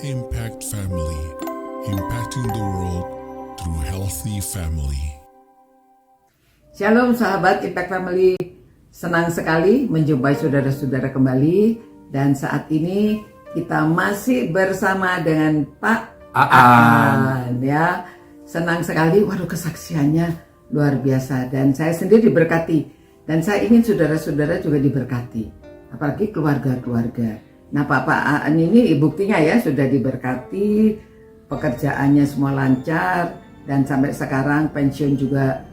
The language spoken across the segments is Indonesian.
Impact Family, impacting the world through healthy family. Shalom sahabat Impact Family, senang sekali menjumpai saudara-saudara kembali. Dan saat ini kita masih bersama dengan Pak Aan, ya. Senang sekali, waduh kesaksiannya luar biasa. Dan saya sendiri diberkati. Dan saya ingin saudara-saudara juga diberkati, apalagi keluarga-keluarga. Nah Pak Aan ini buktinya ya sudah diberkati, pekerjaannya semua lancar, dan sampai sekarang pensiun juga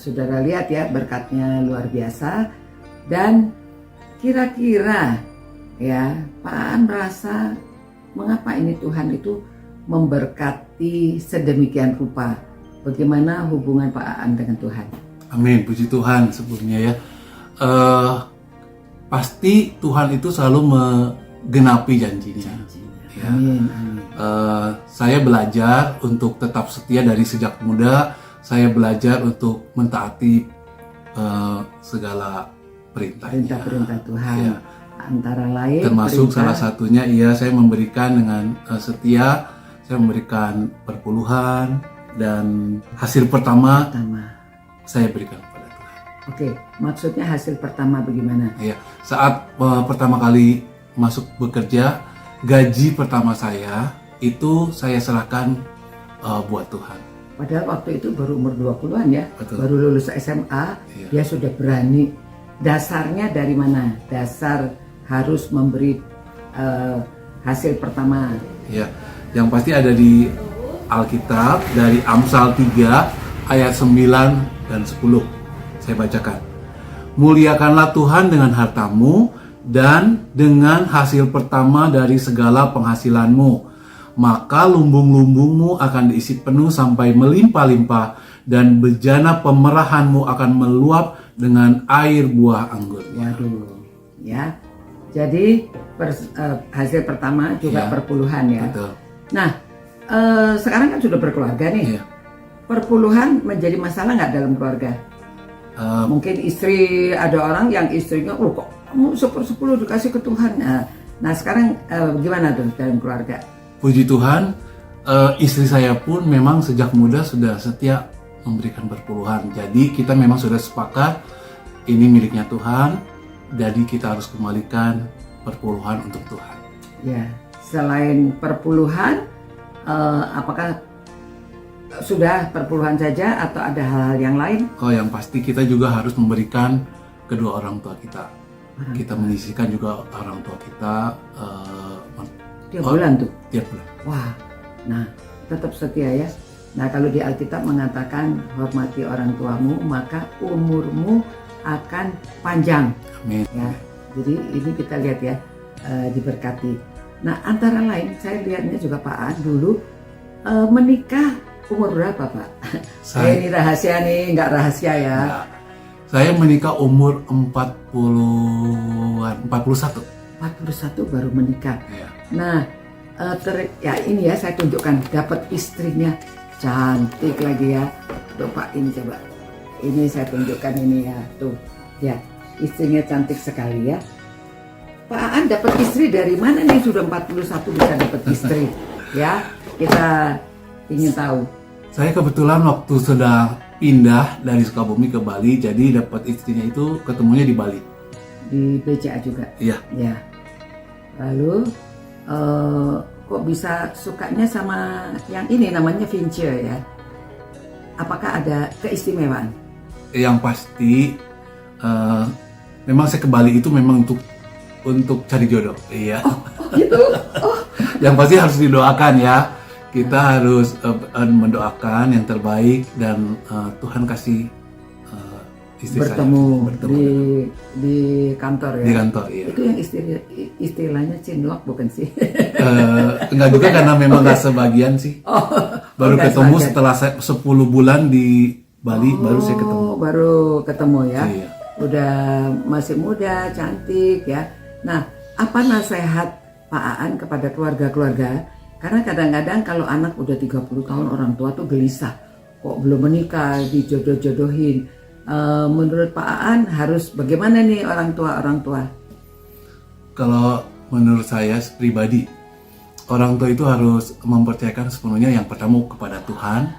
saudara lihat ya berkatnya luar biasa. Dan kira-kira ya Pak Aan merasa mengapa ini Tuhan itu memberkati sedemikian rupa? Bagaimana hubungan Pak Aan dengan Tuhan? Amin, puji Tuhan sebelumnya ya. Pasti Tuhan itu selalu menggenapi janjinya. Ya. Amin, amin. Saya belajar untuk tetap setia dari sejak muda. Saya belajar untuk mentaati segala perintahnya. Perintah-perintah Tuhan. Ya. Antara lain termasuk perintah, salah satunya saya memberikan dengan setia. Saya memberikan perpuluhan dan hasil pertama saya berikan kepada Tuhan. Oke, maksudnya hasil pertama bagaimana? Ya, saat pertama kali masuk bekerja, gaji pertama saya itu saya serahkan buat Tuhan. Padahal waktu itu baru umur 20-an ya, Betul. baru lulus SMA, Iya. dia sudah berani. Dasarnya dari mana? Dasar harus memberi hasil pertama. Ya, yang pasti ada di Alkitab dari Amsal 3 ayat 9 dan 10. Saya bacakan. Muliakanlah Tuhan dengan hartamu dan dengan hasil pertama dari segala penghasilanmu. Maka lumbung-lumbungmu akan diisi penuh sampai melimpah-limpah dan bejana pemerahanmu akan meluap dengan air buah anggurnya. Waduh, ya. Jadi hasil pertama juga Iya, perpuluhan ya. Betul. Nah, sekarang kan sudah berkeluarga nih. Iya. Perpuluhan menjadi masalah nggak dalam keluarga? Mungkin istri, ada orang yang istrinya, oh kok kamu 1/10 dikasih ke Tuhan. Nah sekarang gimana tuh dalam keluarga? Puji Tuhan, istri saya pun memang sejak muda sudah setia memberikan perpuluhan. Jadi kita memang sudah sepakat ini miliknya Tuhan, jadi kita harus kembalikan perpuluhan untuk Tuhan. Ya, selain perpuluhan, apakah sudah perpuluhan saja atau ada hal-hal yang lain? Oh, yang pasti kita juga harus memberikan kedua orang tua kita. Kita menyisihkan juga orang tua kita Tiap bulan tuh? Tiap bulan. Wah, nah tetap setia ya. Nah kalau di Alkitab mengatakan hormati orang tuamu maka umurmu akan panjang. Amin. Ya, jadi ini kita lihat ya, diberkati. Nah antara lain saya lihatnya juga Pak Aan dulu menikah umur berapa Pak? Saya ini rahasia nih, nggak rahasia ya. Nah, saya menikah umur 41. 41 baru menikah. Ya. Nah, ya ini ya saya tunjukkan, dapat istrinya cantik lagi ya. Tuh Pak, ini coba. Ini saya tunjukkan ini ya, tuh. Ya, istrinya cantik sekali ya. Pak Aan dapat istri dari mana nih? Sudah 41 bisa dapat istri. Ya, kita ingin tahu. Saya kebetulan waktu sudah pindah dari Sukabumi ke Bali, jadi dapat istrinya itu ketemunya di Bali. Di BCA juga? Iya. Ya. Lalu kok bisa sukanya sama yang ini namanya Vince ya? Apakah ada keistimewaan? Yang pasti memang saya ke Bali itu memang untuk cari jodoh. Iya. Oh gitu. Oh. Yang pasti harus didoakan ya. Kita harus mendoakan yang terbaik dan Tuhan kasih istri bertemu saya di kantor ya. Di kantor, iya. Itu yang istilahnya cinlok bukan sih? Enggak juga karena memang nggak sebagian sih. Baru ketemu sebagian. Setelah 10 bulan di Bali baru saya ketemu. Baru ketemu ya. Iya. Udah masih muda, cantik ya. Nah, apa nasihat Pak Aan kepada keluarga-keluarga? Karena kadang-kadang kalau anak udah 30 tahun orang tua tuh gelisah. Kok belum menikah, dijodoh-jodohin. Menurut Pak Aan harus bagaimana nih orang tua? Kalau menurut saya pribadi, orang tua itu harus mempercayakan sepenuhnya yang pertama kepada Tuhan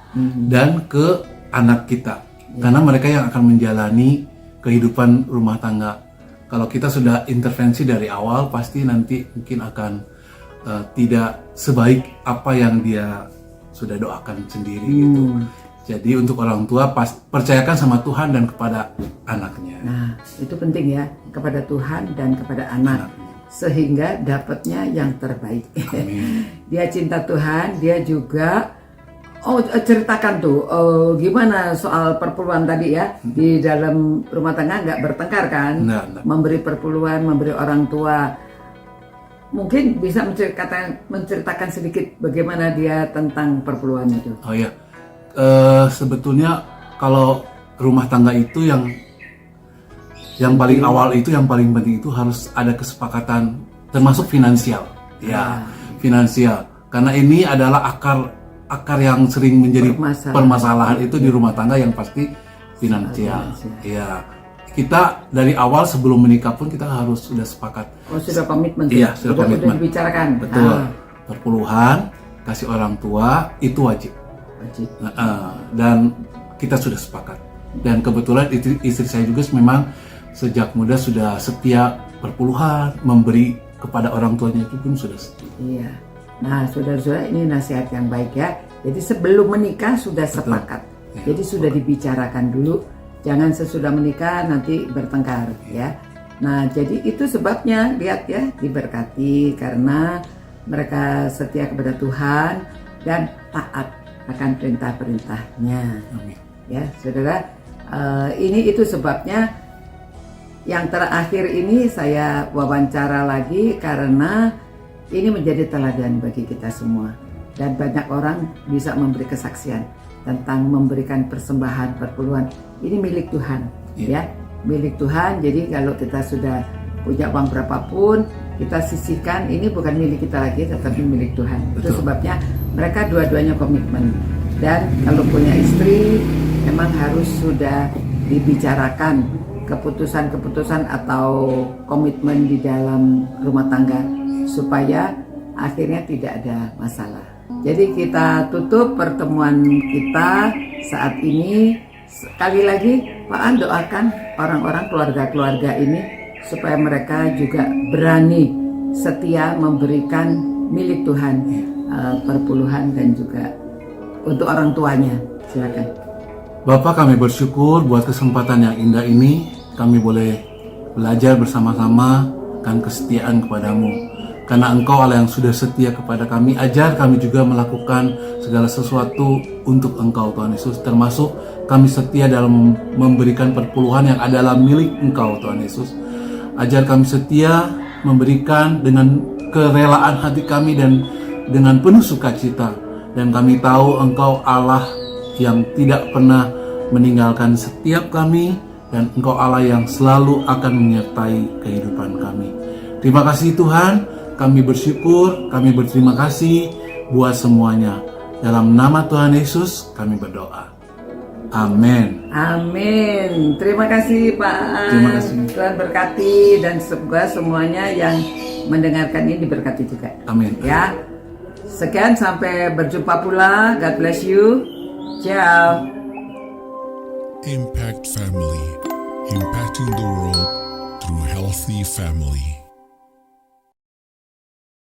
dan ke anak kita. Karena mereka yang akan menjalani kehidupan rumah tangga. Kalau kita sudah intervensi dari awal, pasti nanti mungkin akan tidak sebaik apa yang dia sudah doakan sendiri gitu. Jadi untuk orang tua percayakan sama Tuhan dan kepada anaknya. Nah, itu penting ya, kepada Tuhan dan kepada anak. Sehingga dapatnya yang terbaik. Dia cinta Tuhan, dia juga ceritakan tuh gimana soal perpuluhan tadi ya. Di dalam rumah tangga nggak bertengkar kan? Nah. Memberi perpuluhan, memberi orang tua. Mungkin bisa menceritakan sedikit bagaimana dia tentang perpuluhan itu. Oh ya, sebetulnya kalau rumah tangga itu yang paling awal itu, yang paling penting itu harus ada kesepakatan, termasuk finansial. Ya, finansial. Karena ini adalah akar yang sering menjadi permasalahan itu di rumah tangga, yang pasti finansial. Ya, kita dari awal sebelum menikah pun kita harus sudah sepakat. Sudah komitmen. Iya, sudah komitmen. Sudah dibicarakan. Betul. Perpuluhan, kasih orang tua itu wajib. Dan kita sudah sepakat. Dan kebetulan istri saya juga memang sejak muda sudah setia perpuluhan, memberi kepada orang tuanya itu pun sudah setia. Iya. Nah, saudara-saudara, ini nasihat yang baik ya. Jadi sebelum menikah sudah sepakat. Ya, jadi sudah dibicarakan dulu. Jangan sesudah menikah nanti bertengkar ya. Nah, jadi itu sebabnya lihat ya, diberkati karena mereka setia kepada Tuhan dan taat akan perintah-perintahnya. Ya, saudara, itu sebabnya yang terakhir ini saya wawancara lagi karena ini menjadi teladan bagi kita semua dan banyak orang bisa memberi kesaksian tentang memberikan persembahan perpuluhan. Ini milik Tuhan, ya, milik Tuhan. Jadi kalau kita sudah punya uang berapapun, kita sisihkan. Ini bukan milik kita lagi, tetapi milik Tuhan. Betul. Itu sebabnya mereka dua-duanya komitmen. Dan kalau punya istri, memang harus sudah dibicarakan keputusan-keputusan atau komitmen di dalam rumah tangga supaya akhirnya tidak ada masalah. Jadi kita tutup pertemuan kita saat ini. Sekali lagi Pak An doakan orang-orang keluarga-keluarga ini supaya mereka juga berani setia memberikan milik Tuhan perpuluhan dan juga untuk orang tuanya. Silakan. Bapak, kami bersyukur buat kesempatan yang indah ini. Kami boleh belajar bersama-sama kan kesetiaan kepadamu. Karena Engkau Allah yang sudah setia kepada kami, ajar kami juga melakukan segala sesuatu untuk Engkau Tuhan Yesus, termasuk kami setia dalam memberikan perpuluhan yang adalah milik Engkau Tuhan Yesus. Ajar kami setia memberikan dengan kerelaan hati kami dan dengan penuh sukacita. Dan kami tahu Engkau Allah yang tidak pernah meninggalkan setiap kami, dan Engkau Allah yang selalu akan menyertai kehidupan kami. Terima kasih Tuhan. Kami bersyukur, kami berterima kasih buat semuanya. Dalam nama Tuhan Yesus kami berdoa. Amin. Amin. Terima kasih Pak An. Terima kasih. Tuhan berkati dan semoga semuanya yang mendengarkan ini diberkati juga. Amin. Ya. Sekian, sampai berjumpa pula. God bless you. Ciao. Impact Family, impacting the world through healthy family.